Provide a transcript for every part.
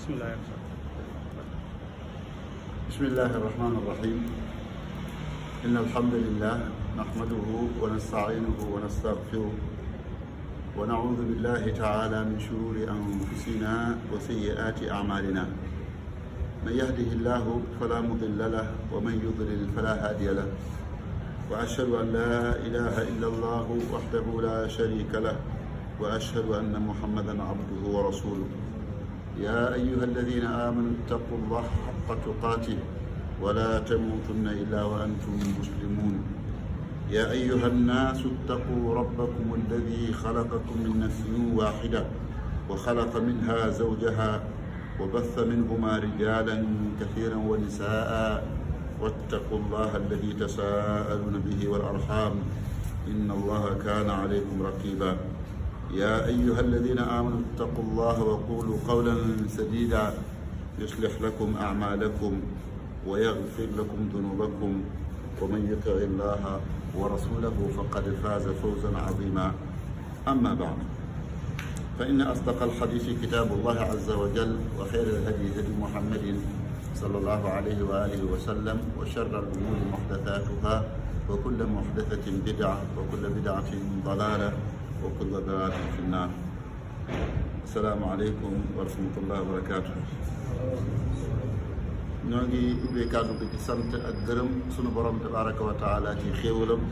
بسم الله بسم الله الرحمن الرحيم. إن الحمد لله نحمده ونستعينه ونستغفره ونعوذ بالله تعالى من شرور أنفسنا وسيئات أعمالنا. من يهده الله فلا مضل له ومن يضلل فلا هادي له، وأشهد أن لا إله إلا الله وحده لا شريك له، وأشهد أن محمدا عبده ورسوله. يا أيها الذين آمنوا اتقوا الله حق تقاته ولا تموتن إلا وأنتم مسلمون. يا أيها الناس اتقوا ربكم الذي خلقكم من نفس واحدة وخلق منها زوجها وبث منهما رجالا كثيرا ونساء، واتقوا الله الذي تساءلون به والأرحام إن الله كان عليكم رقيبا. يا أيها الذين آمنوا اتقوا الله وقولوا قولا سديدا يصلح لكم أعمالكم ويغفر لكم ذنوبكم، ومن يطع الله ورسوله فقد فاز فوزا عظيما. أما بعد، فإن أصدق الحديث كتاب الله عز وجل، وخير الهدي هدي محمد صلى الله عليه وآله وسلم، وشر الأمور محدثاتها، وكل محدثة بدعة، وكل بدعة ضلالة، وكل ضلالة في النار. السلام عليكم ورحمة الله وبركاته. ñoo ngi ubbee kàddu gi ci sant ak gërëm sunu borom tabaraka wa taala ci xéewalam.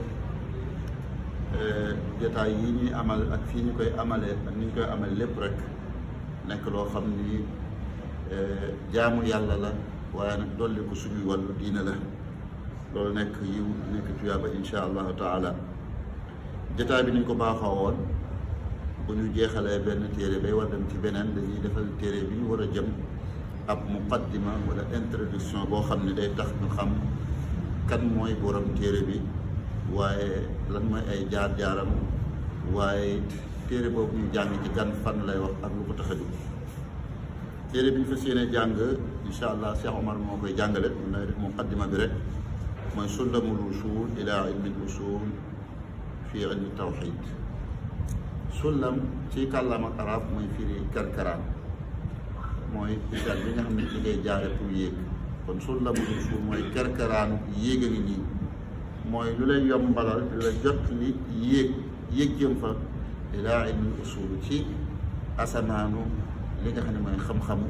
jotaay yi ñuy amal ak fii ñu koy amalee ak ni ñu koy amal lépp rek nekk loo xam ni jaamu yàlla la, waaye nag dolli ko suñuy wàllu diina la. loolu nekk yiw nekk tuyaaba insha allahu taala. jotaay bi niñ ko baaxoo woon, bu ñu jeexalee benn téere bay war dem ci beneen, dañuy defal téere bi ñu war a jëm ab muqaddima wala introduction boo xam ne day tax ñu xam kan mooy borom téere bi, waaye lan mooy ay jaar-jaaram, waaye téere boobu ñu jàng ci gan fan lay wax ak lu ko tax a jóg. téere bi ñu fas yéene jàng insha allah Cheikh Omar moo koy jàngale, mun na def muqaddima bi rek, mooy sullamul wusul ila ilmi usul fi ilmi tawxid. sullam ci kàllaama arab mooy firi karkaraan, mooy étape bi nga xam ne ci ngay jaare pour yéeg. kon sullamul wusul mooy karkaraanu yéeg a ngi nii, mooy lu lay yombalal lu la jot li yéeg jëm fa ilaa ilmi usul, ci asamaanu li nga xam ne mooy xam-xamu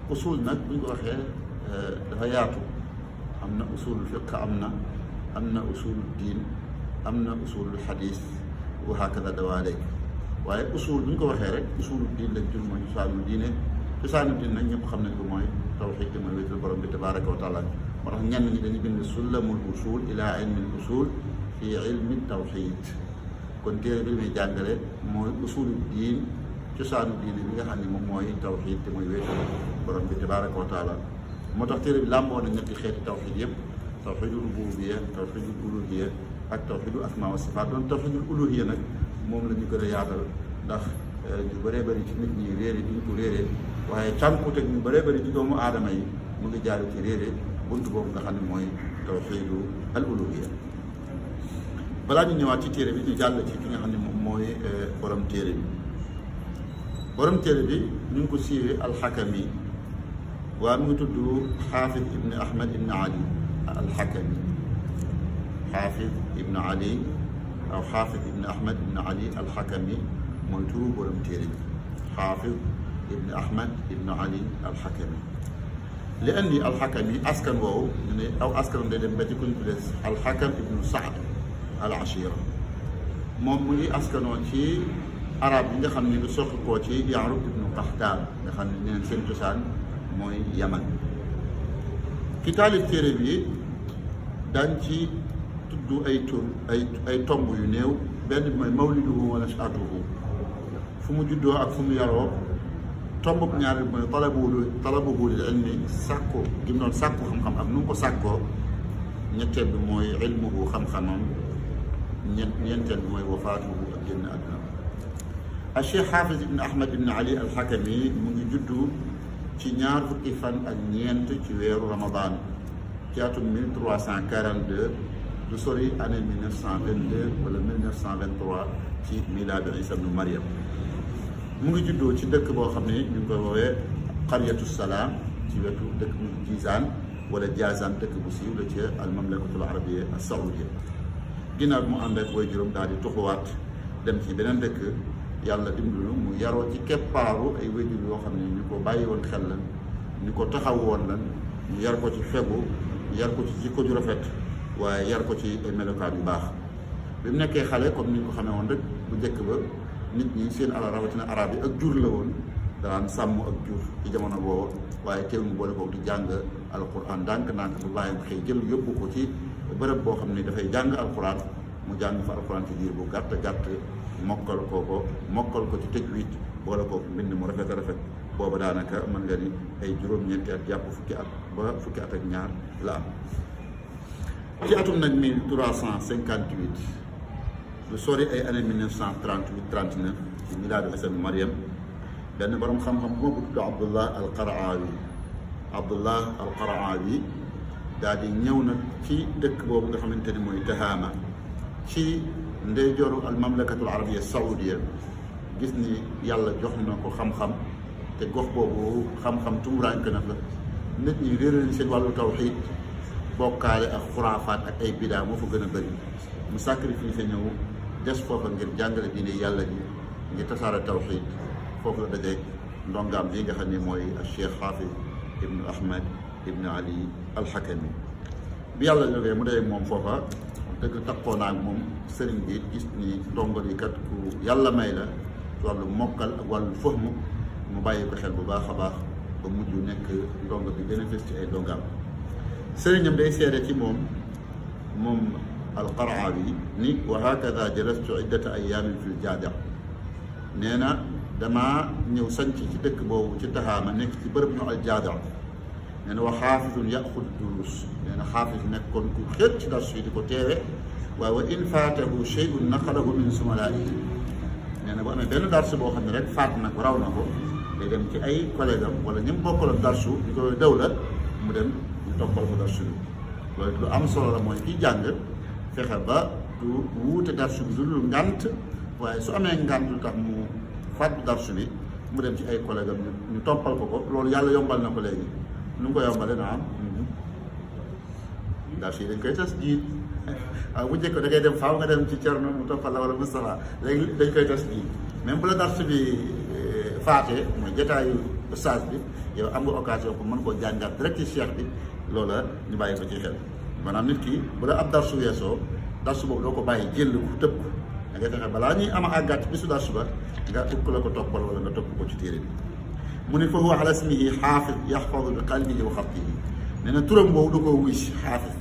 usul nag bu ñu ko waxee dafa yaatu. am na usulul fiq, am na usulul diin, am na usulul xadis, wa hakada dawaaleeg. waaye usul bu ñu ko waxee rek usulul diin lañ jur, mooy cosaanu diine. cosaanu diin nag ñëpp xam nañ ko mooy tawxiid, mooy wéetal borom bi tabaraka wa taala. moo tax ñenn ñi dañuy bind sullamul usul ila ilmi usul fi ilmi tawxiid. kon téere bi muy jàngale mooy usulul diin, cosaanu diine bi nga xam ne moom mooy tawxiid te mooy wéetal borom bi tabaraka wa taala. moo tax téere bi làmboo na ñetti xeeti tawxiid yëpp: tawxiidul rububiyya, tawxiidul uluhiyya ak tawxiidul asmaa wa sifaat. doon tawxiidul uluhiyya nag moom la ñu gën a yaatal, ndax ñu bëree bëri ci nit ñi réere duñ ko réere, waaye cànkute ñu bëree bëri ci doomu aadama yi mu ngi jaare ci réere bunt boobu nga xam ne mooy tawxiidu al uluhiyya. balaa ñu ñëwaat ci téere bi ñu jàll ci ki nga xam ne moom mooy borom téere bi. borom téere bi ñu ngi ko siiwee alxakami, waa mu ngi tudd xaafid ibn ahmad ibn ali alxakami. xaafid ibn ali aw xaafid ibn ahmad ibn ali alxakami mooy turu borom téere bi. xaafid ibn ahmad ibn ali alxakami. li andi alxakami askan woowu ñu ne aw askan day dem ba ci ku ñu tuddee alxakam ibnu saad al ashira. moom mu ngi askanoo ci arab yi nga xam ne lu soqi koo ci yaarub ibnu qaxtaan, nga xam ne neen seen cosaan mooy yaman. ki taalif téere bi daañ ci tudd ay tur ay tomb yu néew. benn bi mooy mawliduhu wa nashatuhu, fu mu juddoo ak fu mu yaroo. tomb bu ñaar bi mooy talabuhu lil ilmi, sàkko gi mu doon sàkku xam-xam ak nu mu ko sàkkoo. ñetteel bi mooy ilmuhu, xam-xamam. ñeenteel bi mooy wafaatuhu, ak génn àdduna. al cheikh xaafis ibn ahmad ibn ali alxakami mu ngi juddu ci ñaar fukki fan ak ñeent ci weeru ramadan ci atum 1342, du sori année 1922 wala 1923 ci milaadu Isa ibnu Maryam. mu ngi juddoo ci dëkk boo xam ne ñu ngi koy woowee qaryatu salaam ci wetu dëkk bu Jizaan wala Jaazaan dëkk bu siiw la ci al mamlakatul arabia as saoudia. ginnaaw bi mu ànd ak way juróom daal di tuxuwaat dem ci beneen dëkk yàlla dimbalu mu yaroo ci keppaaru ay wayjur yoo xam ne ñu ko bàyyi woon xel lan ñu ko taxaw woon lan ñu yar ko ci fegu yar ko ci jikko ju rafet waaye yar ko ci ay melokaan yu baax. bi mu nekkee xale comme ni ñu ko xamee woon rek bu njëkk ba nit ñi seen alal rawatina arab yi ak jur la woon daan sàmm ak jur ci jamono boobu waaye teew mu boole koog di jàng alquran ndànk-ndànk bu bàyyi xëy jël yóbbu ko ci bërëb boo xam ne dafay jàng alquran mu jàng fa alquran ci diir bu gàtt gàtt mokkal ko ci tajwid boole ko mbind mu rafet a rafet booba daanaka mën nga ni ay juróom-ñeenti at jàpp fukki at ba fukki at ak ñaar la am. ci atum nag 1358 lu sori ay année 1938 39 ci milaadu Isa ibn Maryam benn borom xam-xam bu ma ko tudd Abdullah al Qaraawi daal di ñëw nag ci dëkk boobu nga xamante ni mooy Tahaama ci ndeyjooru al mamlakatul arabia saoudia gis ni yàlla jox na ko xam-xam te gox boobu xam-xam tumuraanke na fa nit ñi réeral seen wàllu tawxiid bokkaale ak xuraafaat ak ay bidaa moo fa gën a bëri mu sacrifice ñëw des foofa ngir jàngale diine yàlla ji ngir tasaare tawxiid foofu la dajeeg ndongaam lii nga xam ne mooy Cheikh Hafiz ibnu Ahmad ibnu Ali al-Hakami bi yàlla jógee mu dee moom foofa dëgg takkoo naa ak moom sëriñ bi gis ni ndongo yi kat ku yàlla may la wàllu mokkal ak wàllu fahmu mu bàyyi ko xel bu baax a baax ba mujj nekk ndongo bi gën a fës ci ay ndongaam. sëriñam day seede ci moom al-Qaraawi ni wa hakada jalastu iddata ayaamin fil jaada nee na damaa ñëw sanc ci dëkk boobu ci Tahaama nekk ci bërëb ñu al jaada nee na wa xaafizun yaxud durus nee na xaafis nekkoon ku xeet ci dars yi di ko teewe waaye wa in faatahu shay'un naqalahu min sumalaa'ihi nee na bu amee benn dars boo xam ne rek faat na ko raw na ko day dem ci ay collègue am wala ñi mu bokkaloon darsu di ko dawla mu dem ñu toppal ko darsu bi loolu lu am solo la mooy kiy jàng fexe ba du wuute darsu bi lu ngant waaye su amee ngant lu tax mu fàttu darsu bi mu dem ci ay collègue am ñu toppal ko loolu yàlla yombal na ko léegi nu ngi ko yombale na am darsu yi dañ koy tas jiit waaw bu njëkk da ngay dem faaw nga dem ci Cerno mu toppal la wala Moustapha léegi dañ koy tas jiit même bu la darsu bi faatee mooy jotaayu ustaas bi yow am nga occasion pour mën koo jàngaat direct ci cheikh bi loola ñu bàyyi ko ci xel maanaam nit ki bu la ab darsu weesoo darsu boobu doo ko bàyyi jël ko tëb ko da ngay fexe balaa ñuy ama àggaat bisu darsu ba nga ut ko la ko toppal wala nga topp ko ci téere bi mu ne fa huwa ala ismihi xaafis yaxfadu bi qalbihi wa xattihi nee na turam boobu du ko wuy si xaafis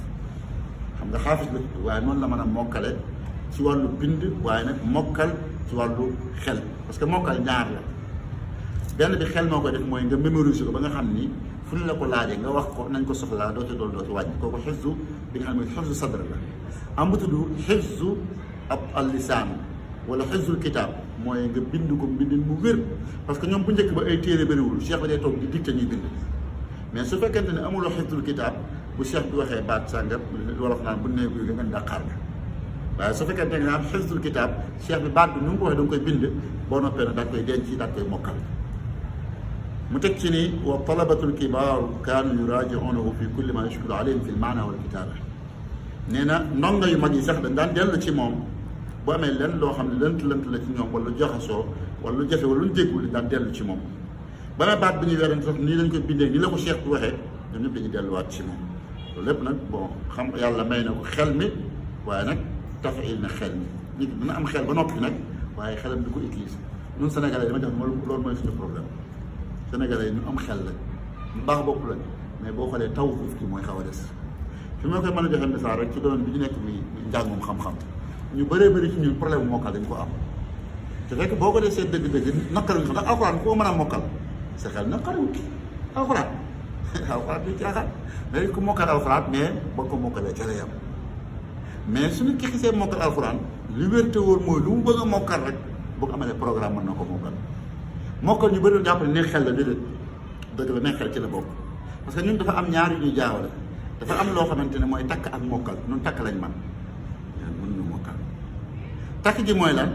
xam nga xaafis la waaye noonu la mën a mokkale ci wàllu bind waaye nag mokkal ci wàllu xel parce que mokkal ñaar la benn bi xel moo koy def mooy nga mémoriser ko ba nga xam ni fu ñu la ko laajee nga wax ko nañ ko soxlaa doo ci dool doo ci wàññi kooku xifzu bi nga xam ne xifzu sadr la am bu tudd xifzu ab al-lisaan wala xifzul kitaab mooy nga bind ko mbindin mu wér parce que ñoom bu njëkk ba ay téere bëriwul cheikh bi day toog di dicté ñuy bind mais su fekkente ne amuloo xifzul kitaab bu cheikh bi waxee baat sàngam wolof naan bu nee guy nga ngeen dàqaar nga waaye su fekkente ne nga am xifzul kitaab cheikh bi baat bi nu mu ko waxee da nga koy bind boo noppee nag daal koy denc daal koy mokkal mu teg ci ni wa talabatul kibaaru kaanu yuraaji'uunahu fi kulli ma yashkilu alayhim fi l-maana wal kitaaba nee na ndongo yu mag yi sax dañ daan dellu ci moom bu amee lenn loo xam ne lënt la ci ñoom wala lu jaxasoo wala lu jafe wala lu jéggul dañ daan dellu ci moom ba nga baat bi ñuy weerante sax nii lañ koy bindee nii la ko cheikh bi waxee ñoom ñëpp dañuy delluwaat ci moom loolu lépp nag bon xam yàlla may na ko xel mi waaye nag tafail na xel mi nit dina am xel ba noppi nag waaye xelam du ko utiliser ñun Sénégalais dama def loolu mooy suñu problème Sénégalais yi ñu am xel la ñu baax bopp lañ mais boo xoolee taw foofu ki mooy xaw a des fi ma koy mën a joxe misaal rek ci domaine bi ñu nekk bi njàngum xam-xam ñu bëree bëri ci ñun problème mokkal dañ ko am te fekk boo ko dee seet dëgg-dëgg naqaruñ ko ndax alxuraan koo mën a mokkal sa xel naqaruñ alxuraan alxuraan du caaxaan mais ku mokkal alxuraan mais boo ko mokkalee ca la yam mais su nit ki xisee mokkal alxuraan li wér te wóor mooy lu mu bëgg a mokkal rek boo ko amalee programme mën na ko mokkal ñu bëri jàpp ne xel la déedéet dëgg la ne xel ci la bokk parce que ñun dafa am ñaar yu ñuy jaawale dafa am loo xamante ne mooy takk ak mokkal ñun takk lañ man mënuñu mokkal takk ji mooy lan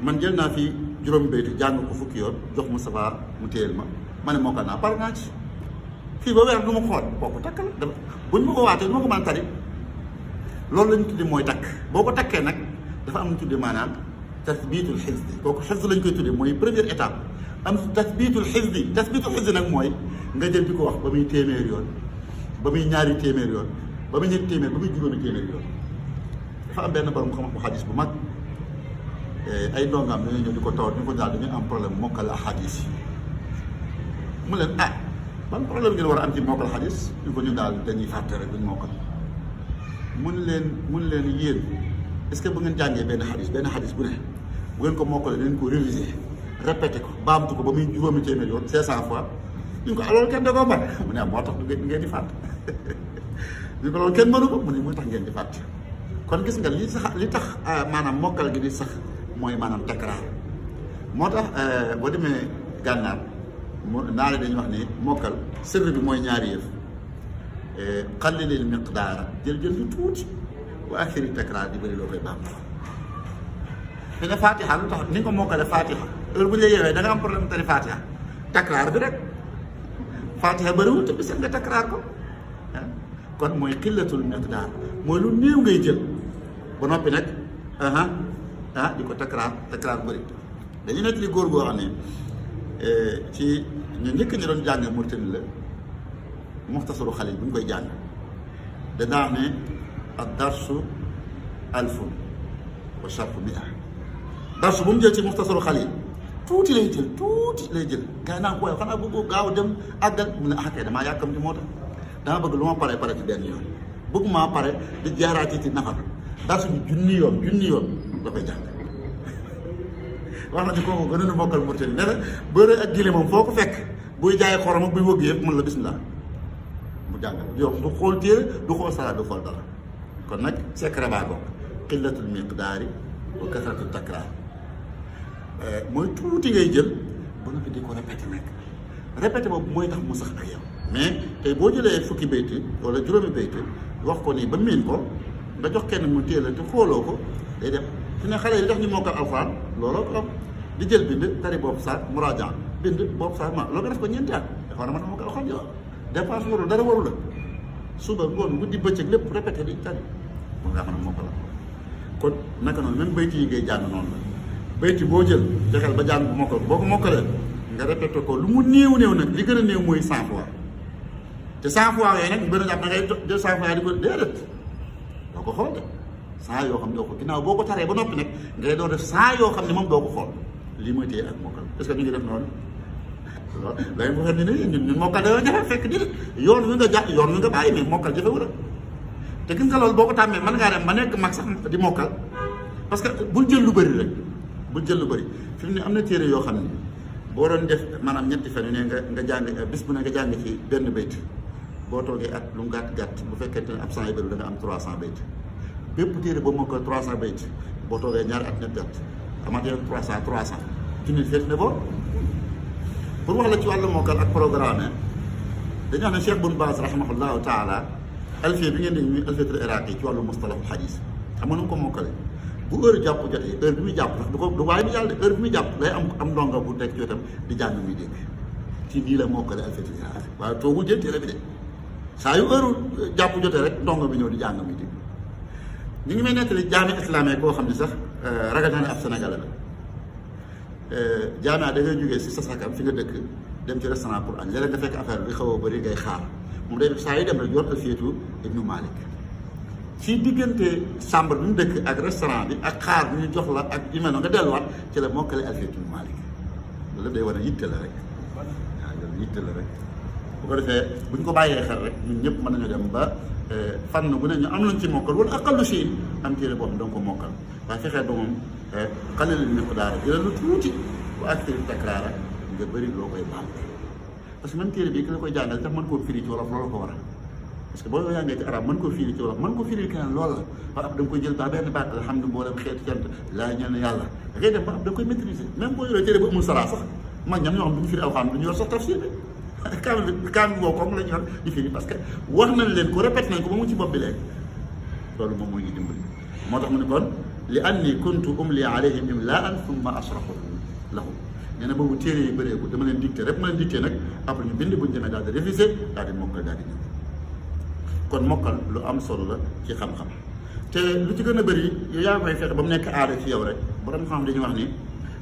man jël naa fi juróomi baytu jàng ko fukki yoon jox Moustapha mu téyel ma ne mokkal naa pare naa ci fii ba weer du ma xool kooku takk la dafa buñ ma ko waatee du ma ko mën a tari loolu lañ tuddi mooy takk boo ko takkee nag dafa am lu tuddi maanaam tasbiitul xifdi kooku xifdi lañ koy tuddi mooy première étape am tasbiitul xifdi nag mooy nga jël di ko wax ba muy téeméer yoon ba muy ñaari téeméer yoon ba muy ñetti téeméer ba muy juróomi téeméer yoon dafa am benn borom xam-xam xadis bu mag ay ndongaam dañuy ñëw di ko tawat ñu ko daal dañuy am problème mokkal xadis yi mu leen ban problème ngeen war a am ci mokkal xadis ñu ko ñu daal dañuy fàtte rek duñ mokkal mun leen yéen est-ce que bu ngeen jàngee benn xadis bu ne bu ngeen ko mokkalee dañ ko réviser répété ko baamtu ko ba muy juróomi téeméer yoon 500 fois ñu ko alors kenn da koo mën mu ne moo tax ngeen di fàtte ñu ko loolu kenn mënu ko mu ne moo tax ngeen di fàtte kon gis nga li tax maanaam mokkal gi di sax mooy maanaam takraar moo tax boo demee gànnaar naa la dañuy wax ni mokkal sirr bi mooy ñaari yëf xallilil miqdaara jël yu tuuti wa axiri takraar di bëri loo koy baamtu te ne fatiha lu tax ni nga ko mokkale fatiha heure bu ñu la yeewee da nga am problème tari fatiha takraar bi rek fatiha bëriwul te bis nga takraar ko kon mooy xillatul miqdaar mooy lu néew ngay jël ba noppi nag di ko takraar bëri dañu nekk li góor goo xam ne ci ñu njëkk ñu doon jàng Mauritanie la muxtasaru xalil bu ñu koy jàng danaa ne ak darsu alfun wa sharfu mia darsu bu mu jël ci muxtasaru xalil tuuti lay jël gars yi naan ko xanaa bëgg gaaw dem àggal mu ne kay damaa yàkkam ci moo tax dama bëgg lu ma pare ci benn yoon bëgg maa pare di jaaraati ci nafar darsu bi junni yoon da koy jàng wax na ni kooku gën a mokkal Mauritanie nee na bëre ak gile moom foo ko fekk buy jaay xorom ak buy wëgg yëpp mën la bismillah mu jàng yow du xool téere du xool salaat du xool dara kon nag secret baa bokk qillatul miqdaari wa kasratu takraar mooy tuuti ngay jël ba noppi di ko répété boobu mooy tax mu sax ak yow mais tey boo jëlee fukki bayti wala juróomi bayti wax ko nii ba miin ko nga jox kenn mu téye la te xooloo ko day dem su ne xale yi tax ñu mokkal alxuraan looloo ko am di jël bind tari boobu saar muraaja bind boobu saar ma loolu nga def ko ñeenti at dafa war a mën a mokkal alxuraan yow dépense warul dara waru la suba ngoon guddi bëccëg lépp répété di tari mun ngaa xam ne mokkal kon naka noonu même bayti yi ngay jàng noonu la bayti boo jël fexeel ba jàng bu mokkal boo ko mokkalee nga répété ko lu mu néew nag li gën a néew mooy 100 fois te 100 fois yooyu nag ñu bëri jàpp da ngay jël 100 fois di ko déedéet doo ko xool de 100 yoo xam ne doo ko ginnaaw boo ko taree ba noppi nag ngay doon def 100 yoo xam ne moom doo ko xool lii mooy téye ak mokkal est-ce que ñu ngi def noonu loolu day mu xam ne ñun mokkal dañoo jafe fekk di yoon wi nga bàyyi mais mokkal jafewul te gis nga loolu boo ko tàmmee mën ngaa dem ba nekk mag sax di mokkal parce que bul jël lu bëri rek fi mu ne am na téere yoo xam ne boo doon def maanaam ñetti fan yu ne nga jàng bis bu ne nga jàng ci benn bayt boo toogee at lu mu gàtt bu fekkente ne absent yi bëri da nga am 300 bayt bépp téere boo mokkal 300 bayt boo toogee ñaari at ñetti at amaat 300 junni féet ne boo pour wax la ci wàllu mokkal ak programme dañu wax ne Cheikh Bun Baaz rahimahullahu taala alfiya bi ngeen di muy alfiyatul iraqi ci wàllu mustalahu xadis xam nga nu mu ko mokkale bu heure jàpp jotee heure bi muy jàpp ndax du waaye du yàlla heure bi muy jàpp lay am ndonga bu nekk ci wetam di jàng muy dégg ci nii la mokkale alfiyatul iraqi waaye toogul jël téere bi de saa yu heure jàpp jotee rek ndonga bi ñëw di jàng muy dégg ñu ngi may nettali jaami islamique boo xam ne sax ragal naa ne ab Sénégalais la jaamia da ngay jógee si sa sakam fi nga dëkk dem ci restaurant pour añ léeg-léeg nga fekk affaire bi xaw a bëri ngay xaar moom day saa yu dem rek yor alfiyatu ibnu Malik ci diggante chambre bi mu dëkk ak restaurant bi ak xaar bi ñu jox la ak yu mel noonu nga delluwaat ci la mokkale alfiyatu ibnu Malik loolu day war a yitte la rek waaw loolu yitte la rek bu ko defee buñ ko bàyyee xel rek ñun ñëpp mën nañu dem ba fànn bu ne ñu am lañ ci mokkal wala aqallu shay am téere boobu da nga ko mokkal waaye fexee ba moom qalilil miqdaar jëlal lu tuuti bu akthari takraar nga bëri loo koy baal parce que même téere bi ki la koy jàngal tax mën koo firi ci wolof loolu ko war a parce que boo jàngee ci arab mën koo firi ci wolof mën koo firi keneen loolu la waaye ab da nga koy jël ba benn baat alhamdu mboolem xeetu cant laa ñaan yàlla da ngay dem ba ab da nga koy maîtriser même boo yoree téere bu amul sara sax mag ñam ñoo xam duñu firi alxuraan duñu yor sax tafsir bi kaamil boobu comme la ñu yor di firi parce que wax nañ leen ko répété nañ ko ba mu ci bopp bi léegi loolu moom mooy ñu dimbali moo tax mu ne kon li anni kuntu umli alayhim imlaan thumma asraxu lahu nee na boobu téere yi bëreeku dama leen dicté rek ma leen dicté nag après ñu bind bu ñu demee daal di réviser daal di mokkal daal di ñëw kon mokkal lu am solo la ci xam-xam te lu ci gën a bëri yow yaa koy fexe ba mu nekk aada ci yow rek borom xam dañuy wax ni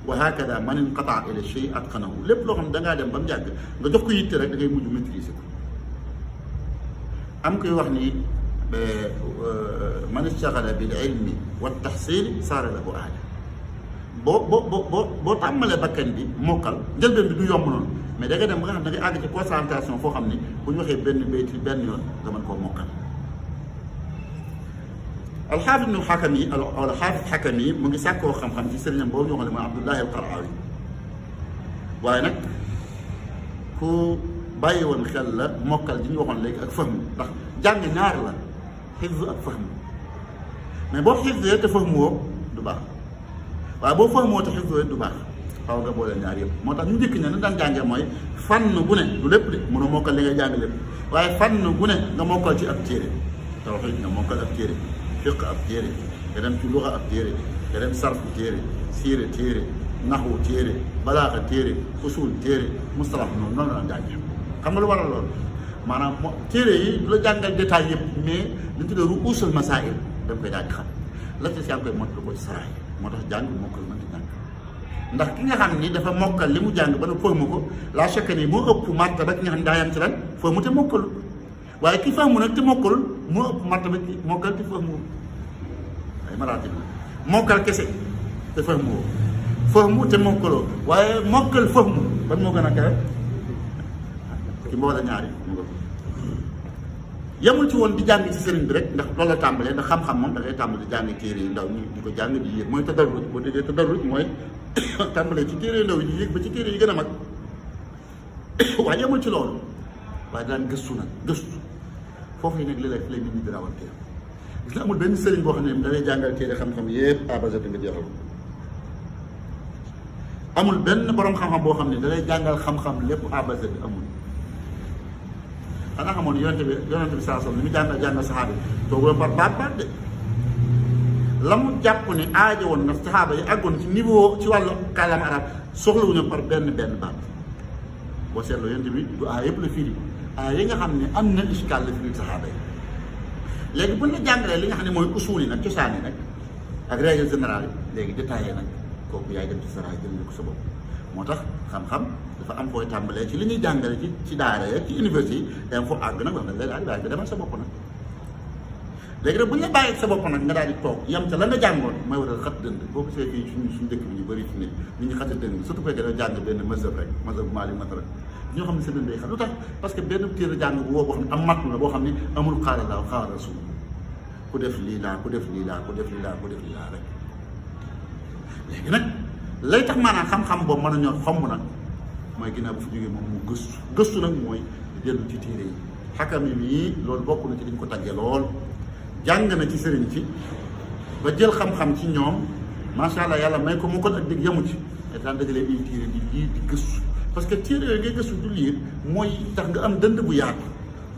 wa hakada man inqataa ila shay atqanahu lépp loo xam ne da ngaa dem ba mu yàgg nga jox ko yitte rek da ngay mujj maîtriser ko am koy wax ni man istaghala bil ilmi wa tahsil saara lahu aada boo tàmmalee bakkan bi mokkal njëlbeen bi du yomb noonu mais da ngay dem ba nga xam da ngay àgg ci concentration foo xam ni bu ñu waxee benn bayt benn yoon nga mën koo mokkal. alxaafis ibnu xakami wala xaafis xakami mu ngi sàkkoo xam-xam ci sëriñam boobu ñu wax ne mooy Abdullahi al-Qaraawi waaye nag ku bàyyi woon xel la mokkal ji ñu waxoon léegi ak fahmu ndax jàng ñaar la xifz ak fahmu mais boo xifzee te fahmu woo du baax waaye boo fahmoo te xifzoo du baax xaw nga boole ñaar yëpp moo tax ñu njëkk ne na daan jàngee mooy fànn bu ne du lépp de mënu mokkal li ngay jàng lépp waaye fànn bu ne nga mokkal ci ab téere tawxiid nga mokkal ab téere fiq ab téere nga dem ci luxa ab téere nga dem sarf téere siire téere naxwu téere balaaxa téere usul téere mustalax noonu la jàngee xam nga lu waral loolu maanaam téere yi du la jàngal détail yëpp mais li ñu tuddee ruusul masaa'il da nga koy daal di xam la ca si yaa ngi koy mot lu ko ci saraay moo tax jàng mokkal mën di jàng ndax ki nga xam ni dafa mokkal li mu jàng ba na fahmu ko la chaque ni moo ëpp martaba ki nga xam ne daa yam ci lan fahmu te mokkalul waaye ki fahmu nag te mokkalul moo ëpp martaba ki mokkal te fahmu ay maraatib la mokkal kese te fahmu fahmu te mokkaloo waaye mokkal fahmu ban moo gën a kawe ki mboole ñaari yemul ci woon di jàng ci sëriñ bi rek ndax loolu la tàmbalee ndax xam-xam moom da ngay tàmbali di jàng téere yu ndaw ñi di ko jàng di yéeg mooy tadarruj boo déggee tadarruj mooy tàmbalee ci téere yu ndaw yi di yéeg ba ci téere yi gën a mag waaye yemul ci loolu waaye daan gëstu nag gëstu foofu yi nag li lay nit ñi di rawantee gis nga amul benn sëriñ boo xam ne da lay jàngal téere xam-xam yëpp à base de nga jeexal amul benn borom xam-xam boo xam ne da lay jàngal xam-xam lépp à base de amul. xanaa xamoon yonente bi saa soxna li mu jàngal saxaaba yi toogoon par baat de la mu jàpp ni aajo woon na saxaaba yi àggoon ci niveau ci wàllu kàllaama arab soxlawuñu par benn baat boo seetloo yonente bi du aaya yëpp la firi aaya yi nga xam ne am na iskaal la firi saxaaba yi léegi buñ la jàngalee li nga xam ne mooy usul yi nag cosaan yi nag ak règle générale yi léegi détaillé nag kooku yaay dem ci saraay jël ko sa bopp moo tax xam-xam dafa am fooy tàmbalee ci li ñuy jàngale ci daara ya ci université yi dem foo àgg nag wax na léegi daal di demal sa bopp nag léegi nag bu ñu la bàyyi sa bopp nag nga daal di toog yem ca la nga jàngoon mooy waral xat dënd boo ko see fii suñu dëkk bi ñu bëri fi nit ñi xat dënd surtout fekkee da jàng benn mazhab rek mazhab Maalik masala ñoo xam ne sa dënd day xat lu tax parce que benn téere jàng bu woo boo xam ne am mattu la boo xam ne amul qaala Allaahu qaala rasuul ku def lii laa ku def lii laa ku def lii laa ku def lii laa rek léegi nag lay tax maanaam xam-xam boobu mën a ñor xomb nag mooy ginnaaw bu fi jógee moom mu gëstu nag mooy dellu ci téere yi xakam yi mii loolu bokk na ci dañ ko tàggee lool jàng na ci sëriñ ci ba jël xam-xam ci ñoom macha allah yàlla may ko mu ko ak dégg yamu ci mais daan dëggalee ay téere di liir di gëstu parce que téere yooyu ngay gëstu du liir mooy tax nga am dënd bu yaatu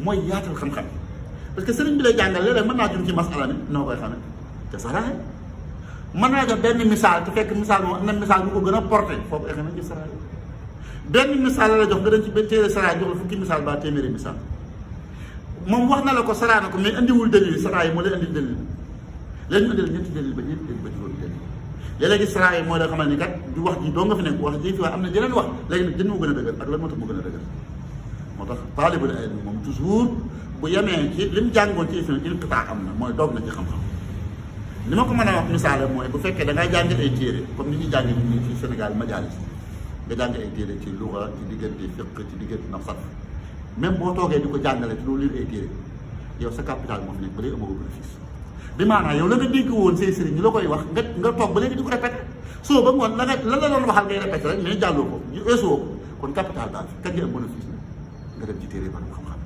mooy yaatal xam-xam parce que sëriñ bi lay jàngal léeg-léeg mën naa jum ci masala mi noo koy xamee te saraay mën naa jox benn misaal te fekk misaal moom am na misaal bu ko gën a porté foofu ay xamee ci saraay benn misaal la jox nga dem ci benn téere saraay jox la fukki misaal ba téeméeri misaal moom wax na la ko saraa na ko mais indiwul dalil saraay moo lay indi dalil léegi ñu indil ñetti dalil ba ñeenti dalil ba juróomi dalil léeg-léegi saraay moo lay xamal ni kat du wax ji doo nga fi nekk wax ji fi waaye am na jeneen wax léegi nag jën moo gën a dëgër ak lan moo tax mu gën a dëgër moo tax taalibul ilm moom toujours bu yemee ci li mu jàngoon ci islam inqitaa am na mooy doog na ci xam-xam li ma ko mën a wax misaale mooy bu fekkee da ngaa jàng ay téere comme ni ñuy jàng ni ci Sénégal majaalis nga jàng ay téere ci luxa ci diggante fiqh ci diggante nafsat même boo toogee di ko jàngale ci loolu lire ay téere yow sa capital moo fi nekk ba léegi amoo bénéfice bi maanaam yow la nga dégg woon say sëriñ ñu la koy wax nga toog ba léegi di ko répété soo ba ngoon la doon waxal ngay répété rek mais jàlloo ko weesoo ko kon capital daal kañ nga am bénéfice nga dem ci téere ba xam-xam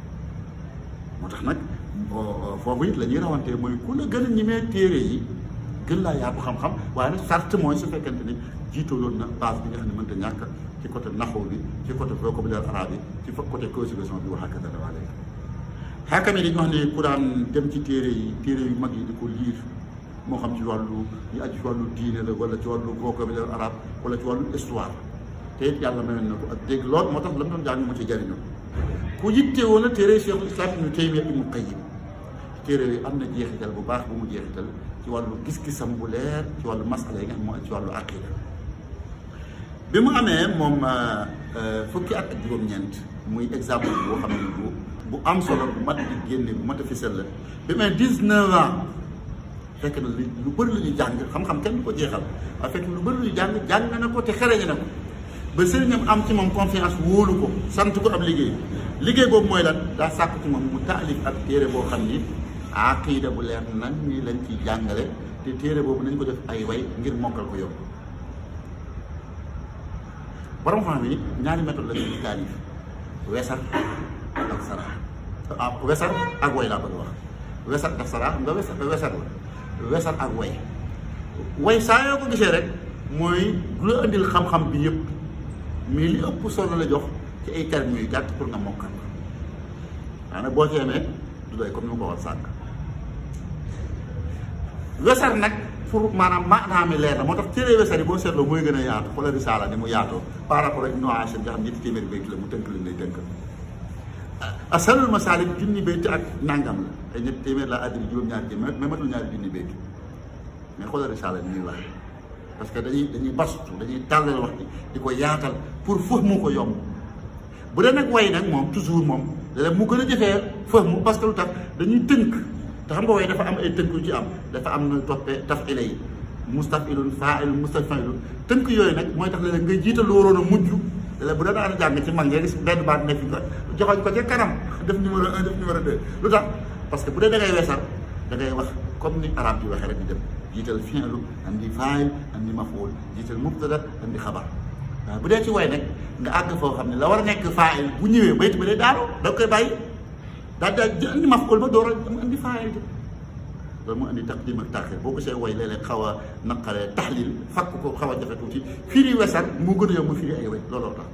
moo tax nag foofu it la ñuy rawantee mooy ku la gën a ñemee téere yi gën laa yaatu xam-xam waaye nag sart mooy su fekkente ni jiitaloon na base bi nga xam ne mënta ñàkk ci côté naxwu bi ci côté vocabulaire arabe bi ci côté conjugaison bi wax ak dara waa léegi xaakam yi dañu wax ne ku daan dem ci téere yu mag yi di ko liir moo xam ci wàllu ñu aju ci wàllu diine la wala ci wàllu vocabulaire arabe wala ci wàllu histoire te it yàlla mayoon na ko ak dégg lool moo tax la mu doon jàng mu ci jariñu ku yitte woon a téere Cheikhul Islam Ibnu Taymiyya Ibnu Qayyim téere yi am na jeexital bu baax bu mu jeexital ci wàllu gis-gisam bu leer ci wàllu masala yi nga xam moo ci wàllu aqida bi mu amee moom fukki at ak juróom-ñeent muy exemple boo xam ne bu am solo bu mat di génne bu mat a fisel la bi may 19 ans fekk na lu bëri lu ñu jàng xam-xam kenn du ko jeexal waaye fekk lu bëri lu ñu jàng na ko te xereñe na ko ba sëriñam am ci moom confiance wóolu ko sant ko ab liggéey boobu mooy lan daa sàkk ci moom mu taalif ab téere boo xam ni aqida bu leer nañ ni lañ ciy jàngale te téere boobu nañ ko def ay way ngir mokkal ko yomb borom xam ni ñaari méthode la ñuy taalif wesar ak sara wesar ak way laa bëgg wax wesar ak sara nga wesar ak way saa yoo ko gisee rek mooy du la indil xam-xam bi yëpp mais li ëpp solo la jox ci ay termes yu gàtt pour nga mokkal waaye nag boo ci amee du doy comme ni ma ko wax sànq wesar nag pour maanaam maanaam mi leer na moo tax téere wesar yi boo seetloo mooy gën a yaatu xoolal risaala ni mu yaatoo par rapport ak Ibnu Ashir nga xam ñetti téeméeri bayt la mu tënk leen lay tënk Asalul Masaalik junni bayt ak nangam la ay ñetti téeméer la àddina juróom-ñaari téeméer mais matul ñaari junni bayt mais xoolal risaala ni ñuy wax parce que dañuy bastu dañuy tàllal wax di ko yaatal pour fahmu ko yomb bu dee nag way nag moom toujours moom léeg-léeg mu gën a jëfee fahmu parce que lu tax dañuy tënk te xam nga way dafa am ay tënk yu ci am dafa am na toppee tafila yi mustafilun failun mustafilun tënk yooyu nag mooy tax léeg-léeg ngay jiital lu waroon a mujj léeg-léeg bu dee daan jàng ci mag nga gis benn baat nekk ko joxoñ ko ca kanam def numéro 1 def numéro 2 lu tax parce que bu dee da ngay wesar da ngay wax comme ni arab di waxee rek di dem jiital fi'lu andi faa'il andi maf'ul jiital mubtada andi xabar waaw bu dee ci way nag nga àgg foo xam ne la war a nekk faa'il bu ñëwee bayt ba day daaro da nga koy bàyyi daal di andi maf'ul ba door a andi faa'il bi loolu mu andi taqdim ak taaxir boo ko see way léeg-léeg xaw a naqaree taxlil fakk ko xaw a jafe tuuti firi wesar mu gën a yomb firi ay way looloo tax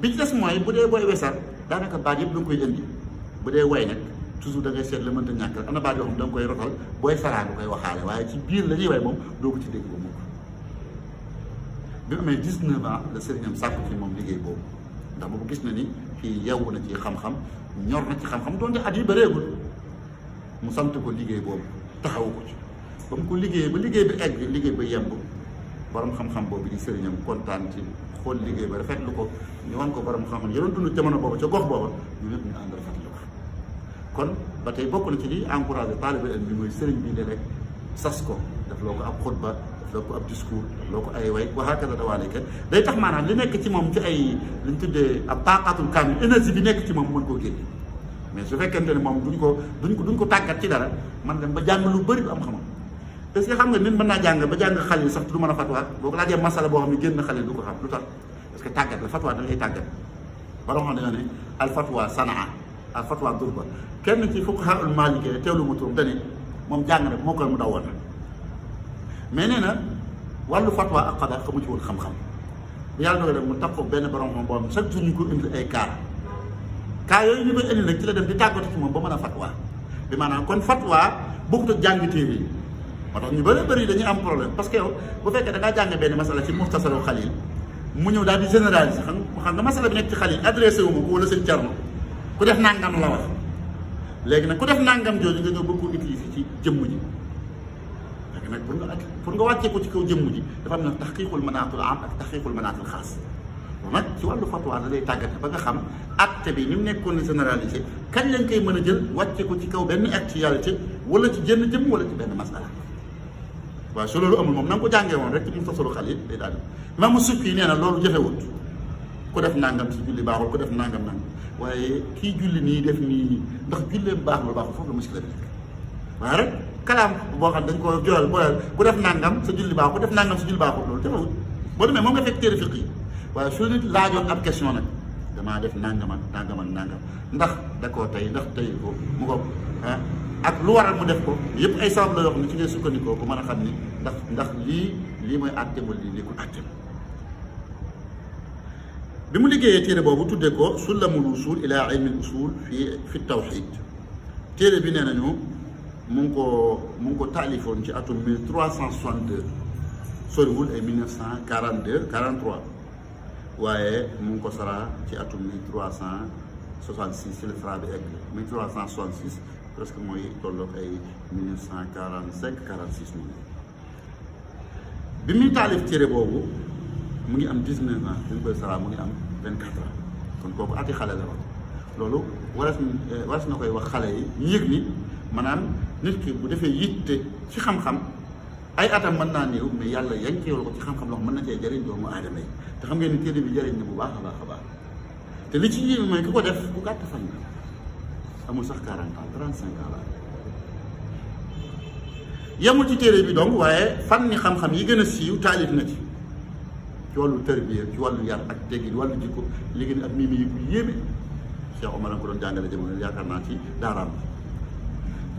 bi ci des mooy bu dee booy wesar daanaka baat yëpp da nga koy indi bu dee way nag toujours da ngay seet la mënta ñàkk am na baat yoo xam da nga koy rotal booy saraa nga koy waxaale waaye ci biir la ñuy way moom doo ko ci dégg ba mukk bi mu amee 19 ans la sëriñam sàkku ci moom liggéey boobu ndax boobu gis na ni kii yeewu na ci xam-xam ñor na ci xam-xam doonte at yi bëreegul mu sant ko liggéey boobu taxawu ko ci ba mu ko liggéey ba liggéey bi egg liggéey ba yemb borom xam-xam boobu di sëriñam kontaan ci xool liggéey ba rafetlu ko ñu wan ko borom xam-xam yoroon dund jamono booba ca gox booba ñu lépp ñu ànd rafetlu ko kon ba tey bokk na ci li encouragé taalibe bi mooy sëriñ bi de rek sas ko daf loo ko ab xutba daf loo ko ab discours daf loo ko ay way wa hakaza dawaalika day tax maanaam li nekk ci moom ci ay li ñu tuddee ab taqatul kaamil énergie bi nekk ci moom mën koo génne mais su fekkente ne moom duñ ko tàggat ci dara man dem ba jàng lu bëri du am xam-xam parce que xam nga nit mën naa jàng ba jàng xalil sax du mën a fatwaat boo ko laajee masala boo xam ne génn xalil du ko xam lu tax parce que tàggat la fatwa da ngay tàggat ba loo xam ne ne al fatwa sanaa al fatwa durba kenn ci fuqaha al maliki teewlu mu turam dani moom jàng na moo ko mu dawoon na mais nee na wàllu fatwa ak qada xamu ci woon xam-xam bu yàlla dogal mu tax ko benn borom xam boo xam chaque jour ñu ko indi ay cas yooyu ñu koy indi nag ci la dem di tàggatu ci moom ba mën a fatwa bi maanaam kon fatwa bokkut ak jàng téere yi moo tax ñu bëri dañuy am problème parce que yow bu fekkee da ngaa jàng benn masala ci muxtasaru xalil mu ñëw daal di généraliser xam nga masala bi nekk ci xalil adressé wu ma ko wala sëñ Thierno ku def nangam la wax léegi nag ku def nangam jooju nga ñëw bëgg ko utiliser ci jëmm ji léegi nag pour nga wàccee ko ci kaw jëmm ji dafa am na taxqiqul manaatul am ak taxqiqul manaatul xaas nag ci wàllu fatwa da lay tàggate ba nga xam acte bi ni mu nekkoon ni généralisé kañ lañ koy mën a jël wàcce ko ci kaw benn actualité wala ci jënn jëm wala ci benn masala waaw su loolu amul moom na nga ko jàngee woon rek ci muxtasaru xalil day daal di imaamu Sukki nee na loolu jafewut ku def nangam si julli baaxul ku def nangam waaye kii julli nii def nii ndax julleem baax lu baaxul foofu la muskila bi nekk waaye rek kalaam boo xam dañ ko joyal booyal ku def nangam sa julli baaxul ku def nangam sa julli baaxul loolu jafewut boo demee moom nga fekk téere fiq yi waaye su nit laajoon ab question nag damaa def nangam ak nangam ak nangam ndax da koo tey ndax tey ko mu ko ak lu waral mu def ko yëpp ay sabab la yoo xam ne ci ngay sukkandikoo bu mën a xam ni ndax lii mooy àtte wala lii ko àtte bi mu liggéeyee téere boobu tuddee ko sullamul usul ila ilmil usul fi tawxid téere bi nee nañu mu ngi ko taalifoon ci atum 1362 soriwul ay 1942 43 waaye mu ngi ko saraa ci atum 1366 ci la saraa bi egg 1366 presque mooy tolloog ay 1945 46 moom bi muy taalif téere boobu mu ngi am 19 ans bi ñu koy saraa mu ngi am 24 ans kon kooku ati xale la wax loolu waras na koy wax xale yi ñu yëg ni maanaam nit ki bu defee yitte ci xam-xam ay atam mën naa néew mais yàlla yankeewal ko ci xam-xam loo xam mën na cee jëriñ doomu aadama yi te xam ngeen ni téere bi jëriñ na bu baax a baax a baax te li ci yéeme mooy ki ko def ku gàtt fan la amul sax 40 ans 35 ans la yemul ci téere bi donc waaye fan ni xam-xam yi gën a siiw taalif na ci wàllu tarbiya ci wàllu yar ak teggin wàllu jikko léegi ak mimi yi bu yéeme Cheikh Omar ko doon jàngale jamono yaakaar naa ci daaraam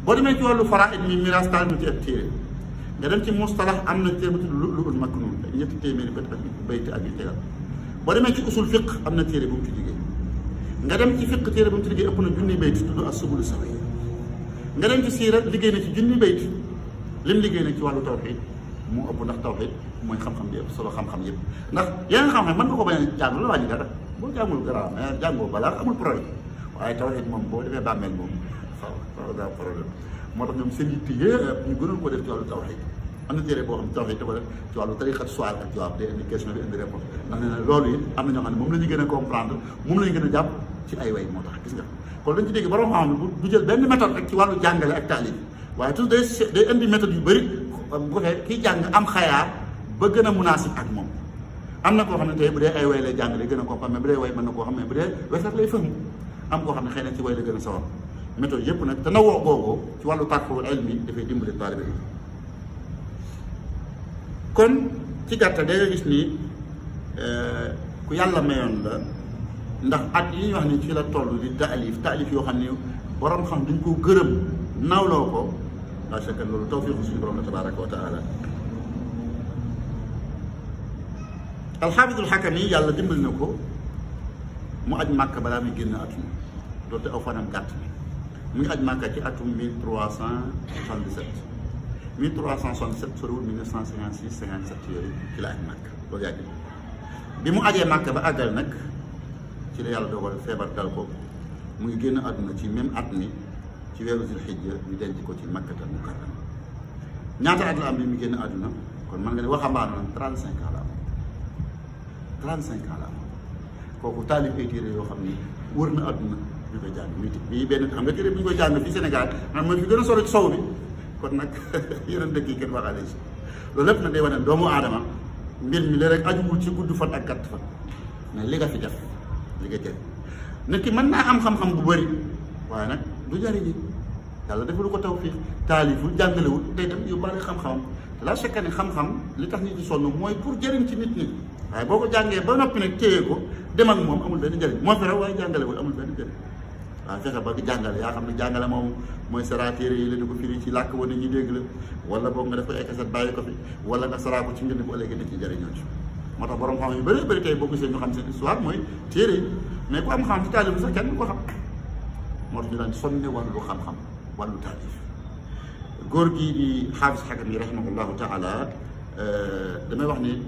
boo demee ci wàllu faraa'id mi miraas taalif na ci ab téere nga dem ci mustalax am na téere bu tudd lu'lu'ul maknuun ñetti téeméeri bët ak bayt ak yu tegal boo demee ci usul fiq am na téere bu mu ci liggéey nga dem ci fiq téere bu mu ci liggéey ëpp na junni bayt tudd as-subul sawiyya nga dem ci siira liggéey na ci junni bayt lim liggéey na ci wàllu tawxiid mu ëpp ndax tawxiid mooy xam-xam bi ëpp solo xam-xam yëpp ndax yeneen xam-xam mën nga ko bañ a jàng la wàññi dara boo jàngul garaaw mais jàngoo balaa amul problème waaye tawxiid moom boo defee bàmmeel moom faaw daa problème moo tax ñoom seen yitte yëpp ñu gënoon ko def ci wàllu tawxiid am na téere boo xam ne tawxiid da ko def ci wàllu tariqat su'aal ak jawaab day indi question bi indi réponse ndax nee na loolu it am na ñoo xam ne moom la ñu gën a comprendre moom la ñu gën a jàpp ci ay way moo tax gis nga kon dañ ci dégg borom xam ne du jël benn méthode rek ci wàllu jàngale ak taalif waaye toujours day indi méthode yu bëri bu ko fee kiy jàng am xayaar ba gën a munaasib ak moom am na koo xam ne tey bu dee ay way lay jàng lay gën a comprendre mais bu dee way mën na koo xam ne bu dee wesat lay fëhm am koo xam ne xëy na ci way la gën a sawar méthode yëpp nag te na woo googoo ci wàllu tàkkuwul ilmi dafay dimbali taalibe yi kon ci gàttal da nga gis ni ku yàlla mayoon la ndax at yi ñuy wax ni ci la toll di taalif yoo xam ne borom xam dañ ko gërëm nawloo ko la shakka loolu tawfiiqu suñu borom la tabaaraka wa taala alxaafidul xakami yàlla dimbali na ko mu aj màkk balaa muy génn atum doonte aw fanam gàtt mu ngi aj màkka ci atum 1377 1377 soriwul 1956 57 yooyu ci la aj màkk loolu yàgg bi mu ajee màkk ba àggal nag ci la yàlla dogal feebar dal ko mu ngi génn àdduna ci même at mi ci weeru Zilhijja ñu denc ko ci Makkatal Mukarrama ñaata at la am bi mu génn àdduna kon man nga ne waxambaane na 35 ans la am 35 ans la am kooku taalif ay téere yoo xam ni wër na àdduna ñu koy jàng bii benn xam nga téere bi ñu koy jàng fii Sénégal man mooy fi gën a sori ci sow bi kon nag yeneen dëkk yi kenn waxaale si loolu lépp nag day wane doomu aadama mbir mi la rek ajuwul ci gudd fan ak gàtt fan mais li nga fi def li nga jël nit ki mën naa am xam-xam bu bëri waaye nag du jariñi yàlla defalu ko tawfiix taaliful jàngalewul day dem yóbbaale xam-xamam te la chaque année xam-xam li tax nit ñi sonn mooy pour jëriñ ci nit ñi waaye boo ko jàngee ba noppi nag téye ko dem ak moom amul benn njëriñ moo fi raw waaye jàngalewul amul benn njëriñ waaw fexe ba jàngale yaa xam ne jàngale moom mooy saraa téere yi la di ko firi ci làkk wa nit ñi dégg la wala boog nga def ko ay kaset bàyyi ko fi wala nga saraa ko ci mbind bu ëllëgee nit ñi jëriñoo ci moo tax borom xam yu bëri bëri tey boo gisee ñu xam seen histoire mooy téere yi mais ku am xam ci taalif sax kenn ko xam moo tax ñu daan sonne wàllu xam-xam wàllu taalif góor gii di xaafis xakam yi rahimahullahu taala damay wax ni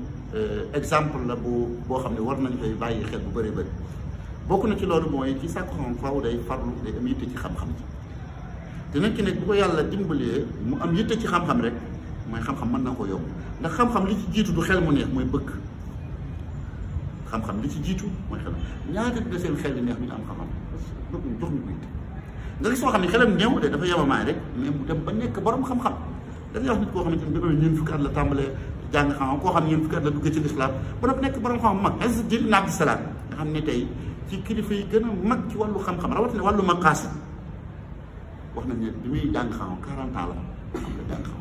exemple la boo xam ne war nañ koy bàyyi xel bu bëri bëri bokk na ci loolu mooy ci sàkku xam faaw day farlu day am yitte ci xam-xam ji te nag ki nekk bu ko yàlla dimbalee mu am yitte ci xam-xam rek mooy xam-xam mën na ko yomb ndax xam-xam li ci jiitu du xel mu neex mooy bëgg xam-xam li ci jiitu mooy xel ñaata da seen xel di neex ñu am xam-xam bëgg jox ñu ko yitte nga gis soo xam ne xelam néew de dafa yemamaay rek mais mu dem ba nekk borom xam-xam dañuy wax nit koo xamante ni bi amee ñeent fukki at la tàmbalee jàng xam-xam koo xam ne ñeent fukki at la duggee ci lislaam ba noppi nekk borom xam-xam mag Izzuddin ibn Abdissalaam nga xam ne tey ci kilifa yi gën a mag ci wàllu xam-xam rawatina wàllu maqaasid wax nañ ne bi muy jàng xam-xam 40 ans la am la jàng xam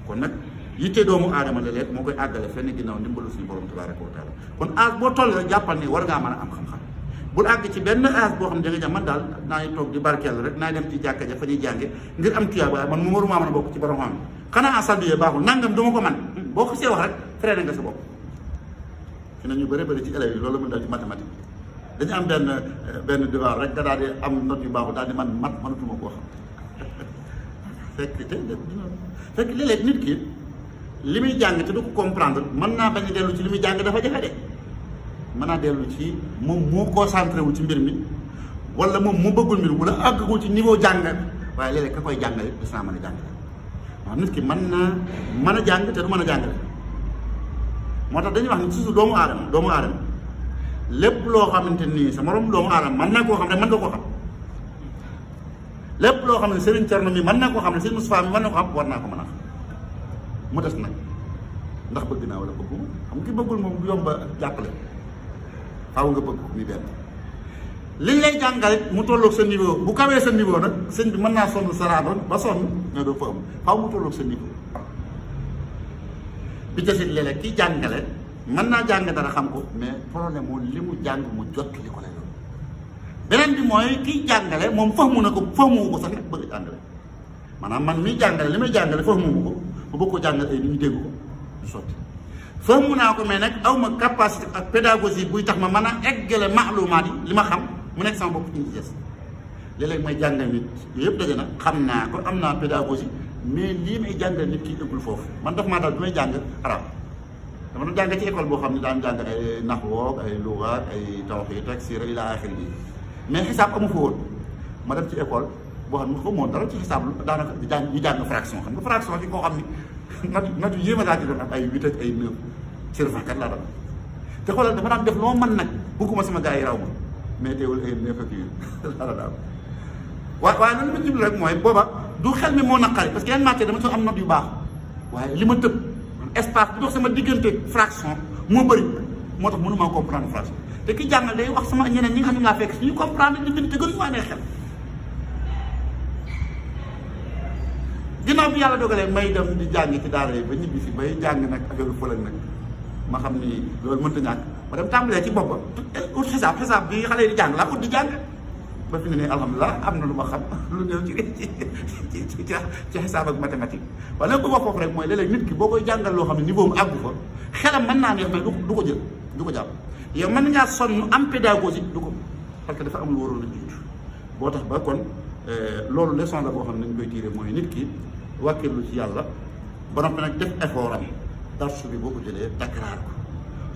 kon nag yitte doomu aadama la moo koy àggale fenn ginnaaw ndimbalu suñu borom tabaaraka wa taala kon âge boo toll rek jàppal ne war ngaa mën a am xam-xam bul àgg ci benn âge boo xam ne da nga jàpp man daal naa ngi toog di barkeel rek naa dem ci jàkka ja fa ñuy jànge ngir am tuyaaba waaye man mu waruma mën a bokk ci borom xam xanaa asalbiye baaxul nangam duma ko man boo ko see wax rek freiné nga sa bopp fi na ñu bëri bëri ci élèves yi loolu mën dal ci mathématique dañu am benn devoir rek nga daal di am note yu baaxul daal di man mat mënatuma koo xam fekk léeg-léeg nit ki li muy jàng te du ko comprendre mën naa bañ a dellu ci li muy jàng dafa jafe de mën naa dellu ci moom moo concentré wu ci mbir mi wala moom mu bëggul mbir wala àggagul ci niveau jàng waaye léeg-léeg ka koy jàngale gis naa mën a jàngale waaw nit ki mën a jàng te du mën a jàngale moo tax dañuy wax ni surtout doomu aadama lépp loo xamante nii sa morom doomu aadama mën na koo xam ne mën nga koo xam lépp loo xam ne Serigne Thierno mi mën na koo xam ne Serigne Moustapha mi mën na ko xam war naa ko mën a xam mu des nag ndax bëgg naa wala bëgguma xam nga ki bëggul moom du yomb a jàppale faaw nga bëgg mi benn liñ lay jàngal mu tolloog sa niveau bu kawee sa niveau nag sëñ bi mën naa sonn saraadoon ba sonn mais doo fa am faaw mu tolloog sa niveau bi ca si léeg-léeg ki jàngale mën naa jàng dara xam ko mais problème moom li mu jàng mu jot li ko lay doon beneen bi mooy kiy jàngale moom fahmu na ko fahmu ko sax nag bëgg a jàngale maanaam man miy jàngale li may jàngale fahmu ko bu bëgg ko jàngale ay nit ñu dégg ko du sotti fahmu naa ko mais nag aw ma capacité ak pédagogie buy tax ma mën a eggale maalumaat yi li ma xam mu nekk sama bopp ci ñu des léeg-léeg may jàngal nit yëpp daje na xam naa ko am naa pédagogie mais lii may jàngal nit ki ëggul foofu man daf maa dal bi may jàng arab dama doon jàng ci école boo xam ne daan jàng ay naxwoog ay lugaat ay tawxiid ak siira ila axiri bi mais xisaab amu fa woon ma dem ci école boo xam ne xaw moon dara ci xisaab lu daanaka ñu jàng fraction xam nga fraction fi koo xam ni natu yéema laa ci doon am ay 8 ak ay 9 sur 24 laa doon te xoolal dama daan def loo mën nag bëgguma sama gars yi raw ma mais teewul ay 9 ak yu laa daal waaye lan ma jublu rek mooy booba du xel mi moo naqari parce que yenn matière dama soo am note yu baax waaye li ma tëb espace bi dox sama diggante fraction moo bëri moo tax mënumaa comprendre fraction te ki jàngal day wax sama ñeneen ñi nga xam ne laa fekk si ñu comprendre di bind te gën maa ne xel ginnaaw bi yàlla dogalee may dem di jàng ci daara yi ba ñibbi si bay jàng nag affaire fëlëg nag ma xam ni loolu mënta ñàkk ma dem tàmbalee ci boppam ut xisaab bi xale yi di jàng laa ut di jàng ba fi ne nii alhamdulilah am na lu ma xam lu ñëw ci xisaab ak mathématique waaye nag bëgg wax foofu rek mooy léeg-léeg nit ki boo koy jàngal loo xam ne niveau mu àggu fa xelam mën naa neex mais du ko jël du ko jàpp yow mën ngaa sonn am pédagogie du ko parce que dafa am lu waroon a jiitu boo tax ba kon loolu leçon la boo xam ne nañ koy tiire mooy nit ki wàkkirlu ci yàlla ba noppi nag def effort am darsu bi boo ko jëlee takraar ko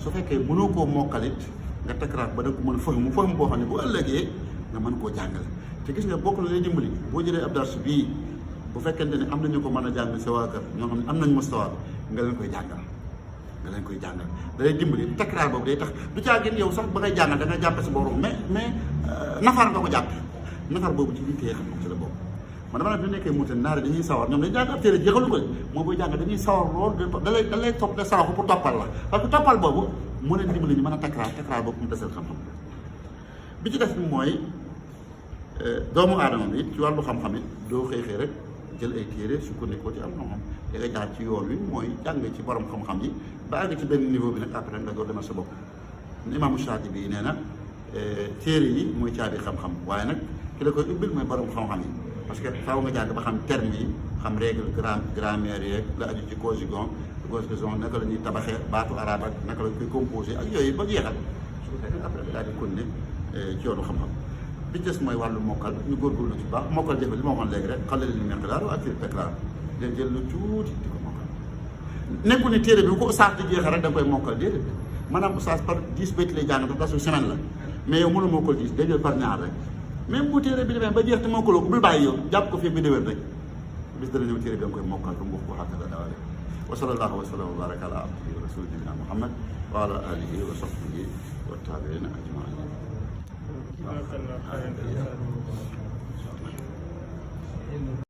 su fekkee mënoo koo mokkalit nga takraar ba da ko mën fahmu boo xam ne bu ëllëgee nga mën koo jàngale te gis nga bokk la lay dimbali boo jëlee ab darsu bii bu fekkente ne am nañu ko mën a jàng sa waa kër ñoo xam ne am nañ mustawa nga leen koy jàngal da lay dimbali takraar boobu day tax du caa gën yow sax ba ngay jàngal da nga jàppe sa borom mais nafar nga ko jàppe nafar boobu ci liggéey xam nga ci la bokk man dama ne bi nekkee muute naare dañuy sawar ñoom dañu jàng ab téere jeexalu ko moo booy jàng dañuy sawar lool da lay topp de sawar ko pour toppal la parce que toppal boobu moo leen dimbali ñu mën a takraar boobu mu desal xam-xam bi ci des bi mooy doomu aadama bi ci wàllu xam-xam it doo xëy rek jël ay téere sukkandikoo ci am xam-xam da nga jaar ci yoon wi mooy jàng ci borom xam-xam yi ba àgg ci benn niveau bi nag après nga door demal sa bopp imaamu Shaatibi yi nee na téere yi mooy caabi xam-xam waaye nag ki la koy ubbil mooy borom xam-xam yi parce que faaw nga jàng ba xam terme yi xam règle grammaire yeeg la aju ci conjugaison naka la ñuy tabaxee baatu arabe ak naka la koy composé ak yooyu ba jeexal su ko defee après daal di continuer ci yoonu xam-xam bi des mooy wàllu mokkal ñu góorgóorlu ci baax mokkal jafe li ma waxoon léegi rek xale li miqdaar ak firi takraar leen jël lu tuuti di ko mokkal nekku ni téere bi bu ko ustaas di jeexal rek da nga koy mokkal déedéet maanaam ustaas par 10 bayt lay jàng dafa tasu semaine la mais yow mënu mokkal 10 day jël par ñaar rek même bu téere bi demee ba jeex te mokkaloo ko bul bàyyi yow jàpp ko fii bi déwén rek bis dana ñëw téere bi da nga koy mokkal comme ko xàkka dawale wa sallallahu wa sallam wa baraka ala abdihi wa rasulina Muhammad wa ala alihi wa sahbihi wa tabiina ajmain